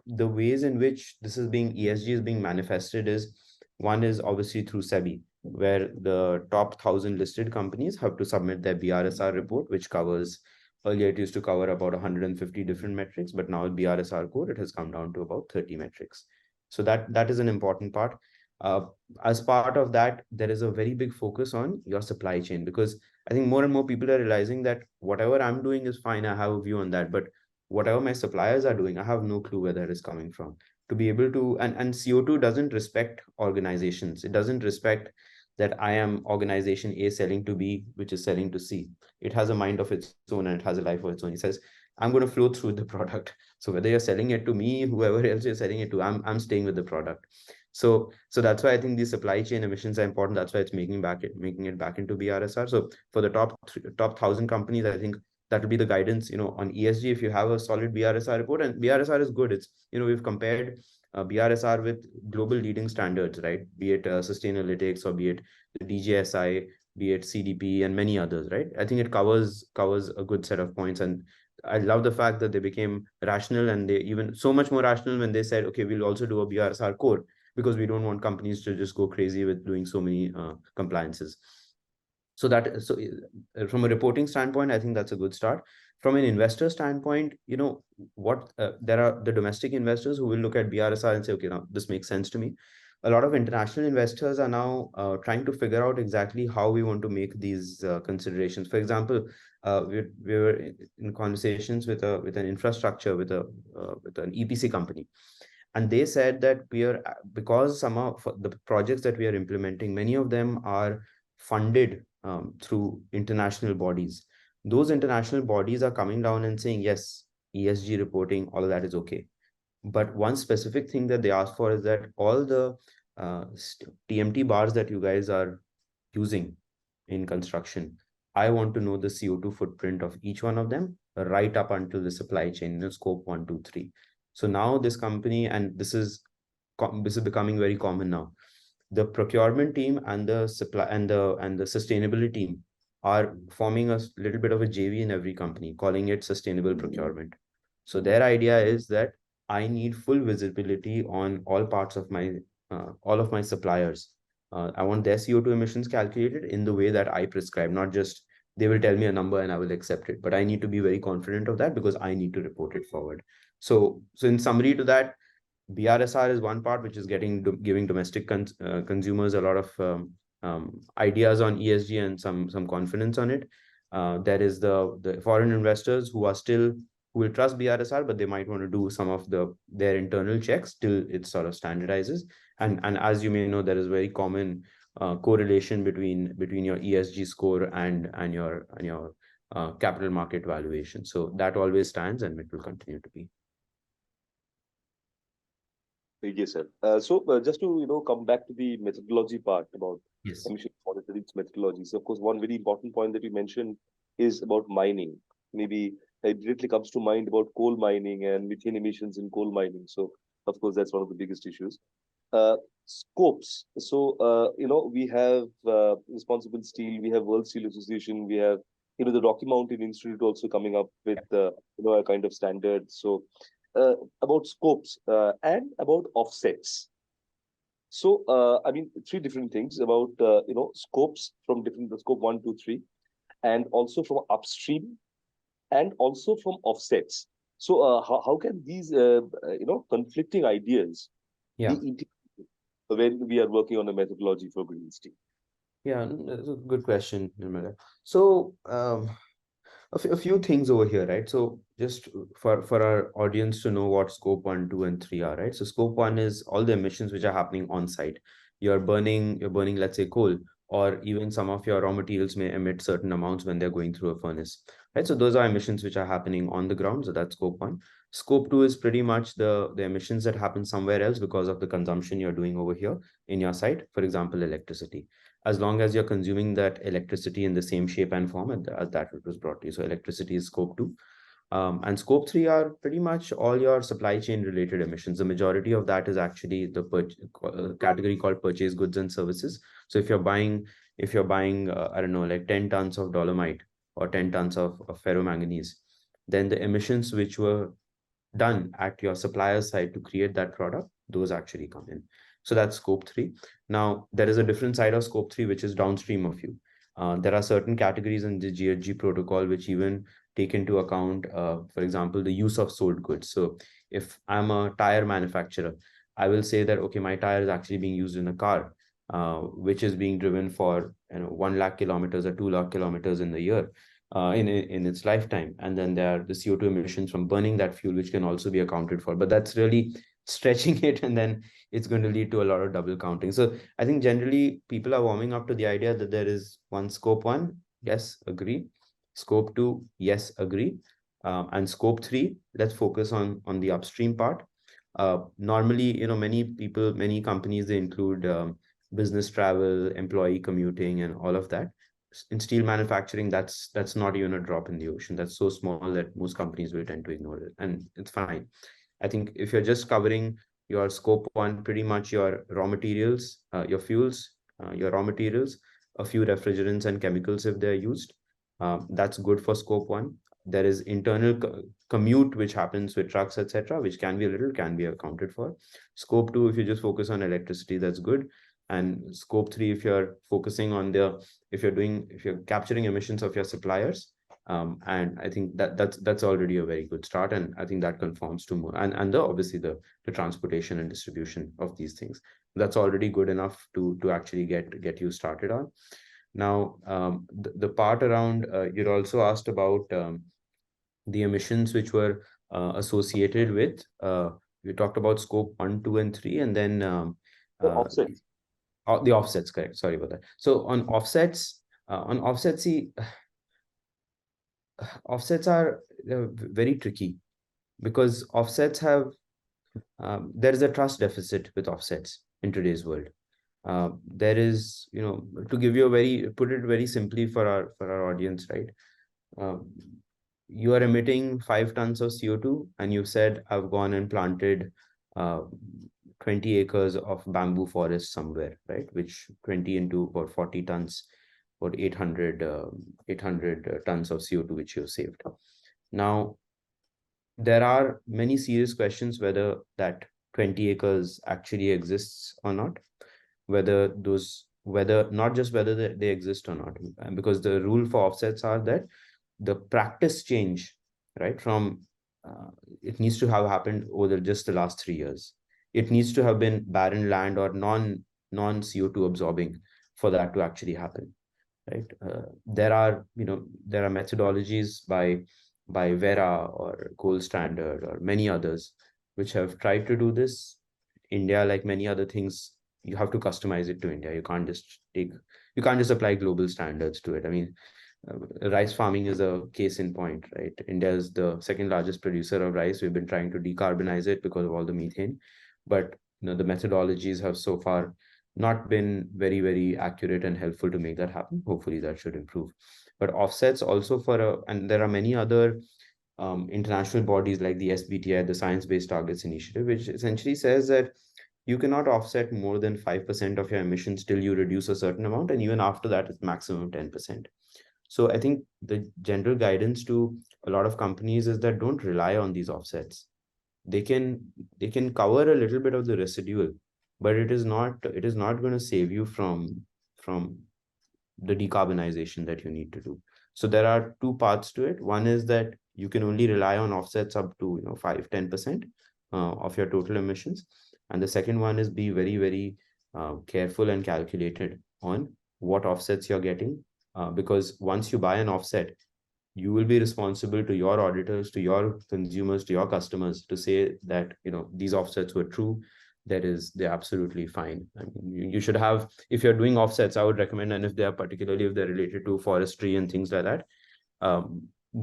the ways in which this is being ESG is being manifested is, one is obviously through SEBI, where the top 1,000 listed companies have to submit their BRSR report, which covers, earlier it used to cover about 150 different metrics, but now BRSR code, it has come down to about 30 metrics. So that is an important part. Uh, as part of that, there is a very big focus on your supply chain, because I think more and more people are realizing that whatever I'm doing is fine. I have a view on that, but whatever my suppliers are doing, I have no clue where that is coming from. To be able to, and CO2 doesn't respect organizations. It doesn't respect that I am organization A selling to B, which is selling to C. It has a mind of its own and it has a life of its own. It says, I'm going to flow through the product. So whether you're selling it to me, whoever else you're selling it to, I'm staying with the product. So that's why I think these supply chain emissions are important. That's why it's making it back into BRSR. So for the top 1,000 companies, I think that will be the guidance, on ESG. If you have a solid BRSR report, and BRSR is good, it's, we've compared BRSR with global leading standards, right? Be it Sustainalytics, or be it the DJSI, be it CDP, and many others, right? I think it covers a good set of points. And I love the fact that they became rational, and they even so much more rational when they said, okay, we'll also do a BRSR core, because we don't want companies to just go crazy with doing so many compliances. So from a reporting standpoint, I think that's a good start. From an investor standpoint, there are the domestic investors who will look at BRSR and say, okay, now this makes sense to me. A lot of international investors are now trying to figure out exactly how we want to make these considerations. For example, we were in conversations with an infrastructure, with an EPC company, and they said that because some of the projects that we are implementing, many of them are funded through international bodies. Those international bodies are coming down and saying, yes, ESG reporting, all of that is okay. But one specific thing that they ask for is that all the TMT bars that you guys are using in construction, I want to know the CO2 footprint of each one of them, right up until the supply chain, scope 1, 2, 3. So now this company, and this is becoming very common now, the procurement team and the supply and the sustainability team are forming a little bit of a JV in every company, calling it sustainable procurement. So their idea is that I need full visibility on all parts of all of my suppliers. I want their CO2 emissions calculated in the way that I prescribe, not just they will tell me a number and I will accept it, but I need to be very confident of that, because I need to report it forward. So in summary to that, BRSR is one part which is giving domestic consumers a lot of ideas on ESG and some confidence on it. There is the foreign investors who will trust BRSR, but they might want to do some of their internal checks till it sort of standardizes. And as you may know, there is very common correlation between your ESG score and your capital market valuation. So that always stands, and it will continue to be. Yes, sir. Just to come back to the methodology part about Yes. emission monitoring methodology. So of course, one very important point that you mentioned is about mining. Maybe it directly comes to mind about coal mining and methane emissions in coal mining. So of course, that's one of the biggest issues. Scopes. So we have Responsible Steel, we have World Steel Association, we have the Rocky Mountain Institute also coming up with a kind of standard. So about scopes and about offsets. So, I mean, three different things about, scopes from different, the scope 1, 2, 3, and also from upstream and also from offsets. So, how can these, conflicting ideas be Yeah. integrated when we are working on a methodology for green steel? Yeah, that's a good question, Nirmala. So, a few things over here, right? So just for our audience to know what scope 1, 2, and 3 are, right? So scope 1 is all the emissions which are happening on site. You're burning, let's say, coal, or even some of your raw materials may emit certain amounts when they're going through a furnace, right? So those are emissions which are happening on the ground. So that's scope 1. Scope 2 is pretty much the emissions that happen somewhere else because of the consumption you're doing over here in your site, for example, electricity, as long as you're consuming that electricity in the same shape and form as that it was brought to you. So electricity is scope 2. And scope 3 are pretty much all your supply chain related emissions. The majority of that is actually the category called purchase goods and services. So if you're buying I don't know, like 10 tons of dolomite or 10 tons of ferromanganese, then the emissions which were done at your supplier side to create that product, those actually come in. So that's scope 3. Now, there is a different side of scope 3, which is downstream of you. There are certain categories in the GHG protocol which even take into account, for example, the use of sold goods. So if I'm a tire manufacturer, I will say that, okay, my tire is actually being used in a car, which is being driven for 1 lakh kilometers or 2 lakh kilometers in the year, in its lifetime. And then there are the CO2 emissions from burning that fuel, which can also be accounted for. But that's really stretching it, and then it's going to lead to a lot of double counting. So I think generally people are warming up to the idea that there is one scope 1, yes, agree. Scope 2, yes, agree. And scope 3, let's focus on the upstream part. Normally, many companies, they include business travel, employee commuting, and all of that. In steel manufacturing, that's not even a drop in the ocean. That's so small that most companies will tend to ignore it, and it's fine. I think if you're just covering your scope 1, pretty much your raw materials, your fuels, your raw materials, a few refrigerants and chemicals if they're used, that's good for scope 1. There is internal commute which happens with trucks, etc., which can be accounted for. Scope 2, if you just focus on electricity, that's good. And scope 3, if you're focusing on if you're capturing emissions of your suppliers, and I think that's already a very good start, and I think that conforms to more, and obviously the transportation and distribution of these things, that's already good enough to actually get you started on. Now, the part around, you'd also asked about the emissions which were associated with, we talked about scope 1, 2, and 3, and then The offsets. the offsets, correct. Sorry about that. So on offsets, see, offsets are very tricky, because offsets have, there is a trust deficit with offsets in today's world. There is, to give you put it very simply for our audience, right? You are emitting 5 tons of CO2, and you said, I've gone and planted 20 acres of bamboo forest somewhere, right? Which 20 into about 40 tons, about 800 tons of CO2 which you've saved. Now, there are many serious questions whether that 20 acres actually exists or not, whether not just whether they exist or not, because the rule for offsets are that the practice change, right, from it needs to have happened over just the last 3 years. It needs to have been barren land or non CO2 absorbing for that to actually happen, right? There are methodologies by Verra or Gold Standard or many others which have tried to do this. India, like many other things, you have to customize it to India. You can't just apply global standards to it. I mean, rice farming is a case in point, right? India is the second largest producer of rice. We've been trying to decarbonize it because of all the methane, but the methodologies have so far not been very, very accurate and helpful to make that happen. Hopefully that should improve. But offsets also and there are many other international bodies like the SBTi, the Science Based Targets Initiative, which essentially says that you cannot offset more than 5% of your emissions till you reduce a certain amount, and even after that, it's maximum 10%. So I think the general guidance to a lot of companies is that don't rely on these offsets. They can cover a little bit of the residual, but it is not going to save you from the decarbonization that you need to do. So there are two parts to it. One is that you can only rely on offsets up to 5-10% of your total emissions, and the second one is be very, very careful and calculated on what offsets you're getting, because once you buy an offset, you will be responsible to your auditors, to your consumers, to your customers to say that these offsets were true. They're absolutely fine. I mean, you should have, if you're doing offsets, I would recommend, and if they're related to forestry and things like that,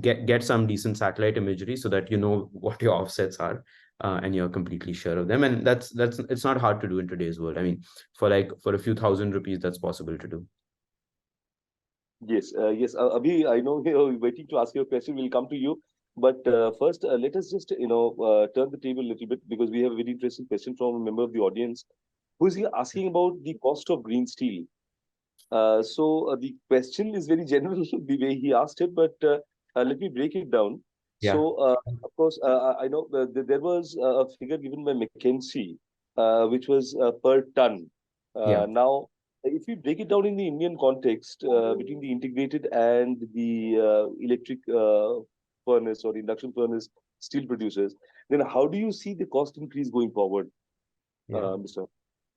get some decent satellite imagery so that you know what your offsets are, and you're completely sure of them. And that's it's not hard to do in today's world. I mean, for a few thousand rupees, that's possible to do. Yes, yes. Abhi, I know you're waiting to ask your question. We'll come to you. But first, let us just, turn the table a little bit, because we have a very interesting question from a member of the audience who is here asking about the cost of green steel. So the question is very general the way he asked it, but let me break it down. Yeah. So, of course, I know there was a figure given by McKinsey, which was per ton. Yeah. Now, if we break it down in the Indian context, between the integrated and the electric furnace or induction furnace steel producers, then how do you see the cost increase going forward, Mr.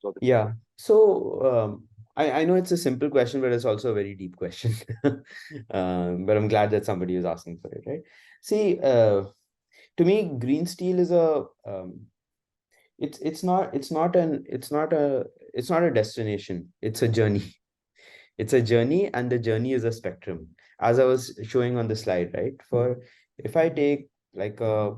Chaudhary? Yeah. So I know it's a simple question, but it's also a very deep question. But I'm glad that somebody is asking for it, right? See, to me, green steel is it's not a destination. It's a journey. It's a journey, and the journey is a spectrum. As I was showing on the slide, right? If I take like let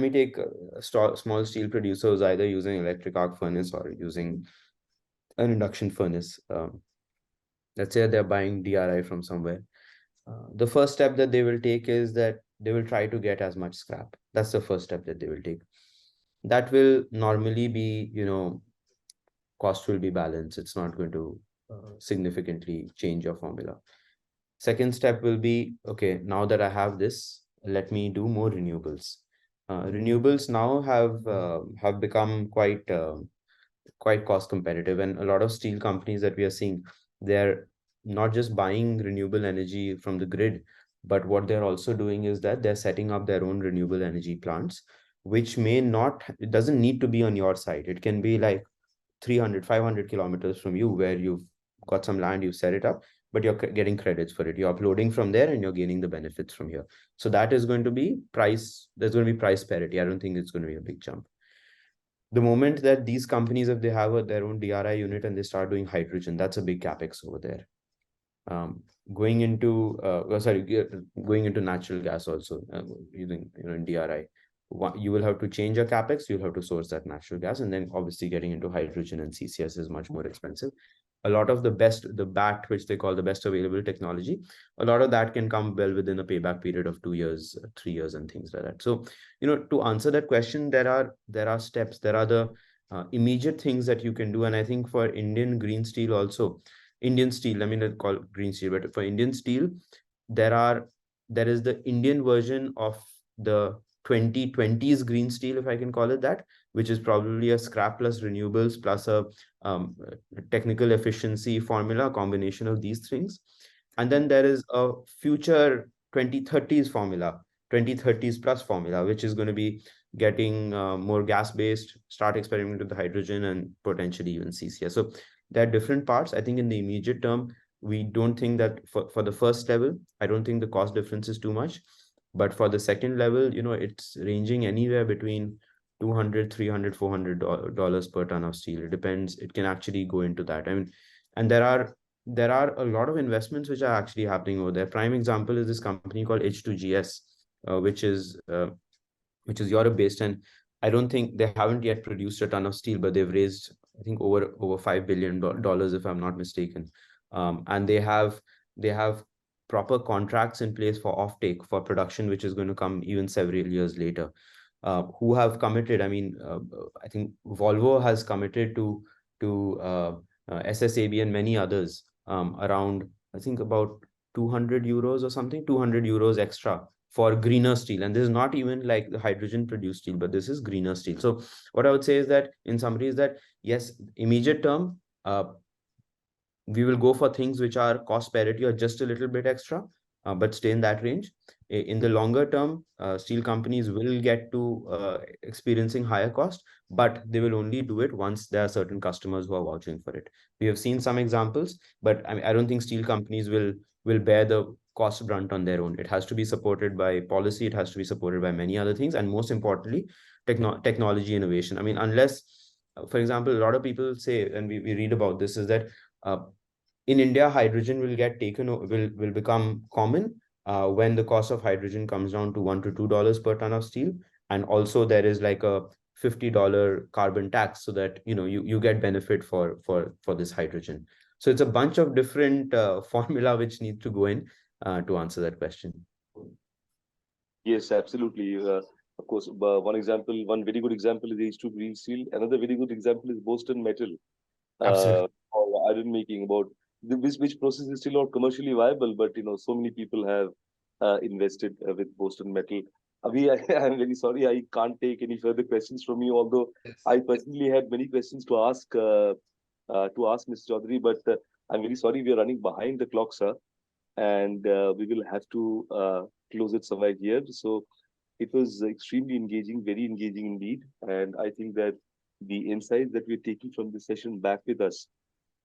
me take small steel producers either using electric arc furnace or using an induction furnace. Let's say they're buying DRI from somewhere. The first step that they will take is that they will try to get as much scrap. That's the first step that they will take. That will normally be, cost will be balanced. It's not going to significantly change your formula. Second step will be, okay, now that I have this, let me do more renewables. Renewables now have become quite cost competitive, and a lot of steel companies that we are seeing, they're not just buying renewable energy from the grid, but what they're also doing is that they're setting up their own renewable energy plants, which it doesn't need to be on your site. It can be like 300-500 kilometers from you, where you've got some land, you set it up, but you're getting credits for it. You're uploading from there and you're gaining the benefits from here. So that is going to be there's going to be price parity. I don't think it's going to be a big jump. The moment that these companies, if they have their own DRI unit and they start doing hydrogen, that's a big capex over there. Going into natural gas also, using in DRI. You will have to change your capex, you'll have to source that natural gas, and then obviously getting into hydrogen and CCS is much more expensive. A lot of the BAT, which they call the best available technology, a lot of that can come well within a payback period of 2 years, 3 years, and things like that. So, to answer that question, there are steps, there are the immediate things that you can do. And I think for Indian green steel also, Indian steel, I mean, I call it green steel, but for Indian steel, there is the Indian version of the 2020s green steel, if I can call it that, which is probably a scrap plus renewables plus a technical efficiency formula, combination of these things. And then there is a future 2030s formula, 2030s plus formula, which is going to be getting more gas-based, start experimenting with the hydrogen and potentially even CCS. So there are different parts. I think in the immediate term, we don't think that for the first level, I don't think the cost difference is too much. But for the second level, it's ranging anywhere between $200, $300, $400 per ton of steel. It depends. It can actually go into that. I mean, and there are a lot of investments which are actually happening over there. Prime example is this company called H2GS, which is Europe based, and I don't think they haven't yet produced a ton of steel, but they've raised, I think, over $5 billion, if I'm not mistaken. And they have proper contracts in place for offtake for production, which is going to come even several years later. Who have committed? I mean, I think Volvo has committed to SSAB and many others, around, I think, about 200 euros or something, 200 euros extra for greener steel. And this is not even like the hydrogen produced steel, but this is greener steel. So what I would say is that in summary is that, yes, immediate term, we will go for things which are cost parity or just a little bit extra, but stay in that range. In the longer term, steel companies will get to experiencing higher cost, but they will only do it once there are certain customers who are vouching for it. We have seen some examples, but I don't think steel companies will bear the cost brunt on their own. It has to be supported by policy. It has to be supported by many other things, and most importantly, technology innovation. I mean, unless, for example, a lot of people say, and we read about this, is that in India, hydrogen will get taken, will become common when the cost of hydrogen comes down to $1 to $2 per ton of steel. And also there is like a $50 carbon tax, so that you get benefit for this hydrogen. So it's a bunch of different formula which need to go in to answer that question. Yes, absolutely. Of course, one very good example is H2 Green Steel. Another very good example is Boston Metal. Absolutely. Or iron making, about which process is still not commercially viable, but so many people have invested with Boston Metal. Avi, I'm very sorry, I can't take any further questions from you, although I personally had many questions to ask Mr. Chaudhary, but I'm very sorry, we are running behind the clock, sir, and we will have to close it somewhere here. So it was extremely engaging, very engaging indeed, and I think that the insights that we're taking from this session back with us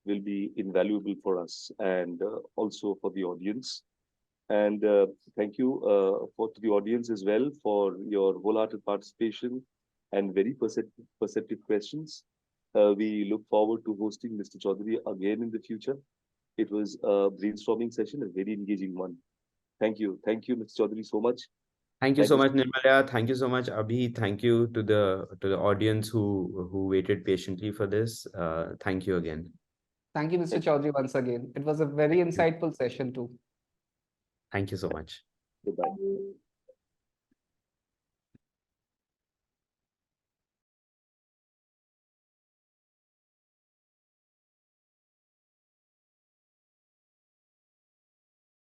will be invaluable for us and also for the audience. And thank you to the audience as well for your wholehearted participation and very perceptive questions. We look forward to hosting Mr. Chaudhary again in the future. It was a brainstorming session, a very engaging one. Thank you, Mr. Chaudhary, so much. Thank you so much, Nirmalya. Thank you so much, Abhi. Thank you to the audience who waited patiently for this. Thank you again. Thank you, Mr. Chaudhary, once again. It was a very insightful session too. Thank you so much. Goodbye.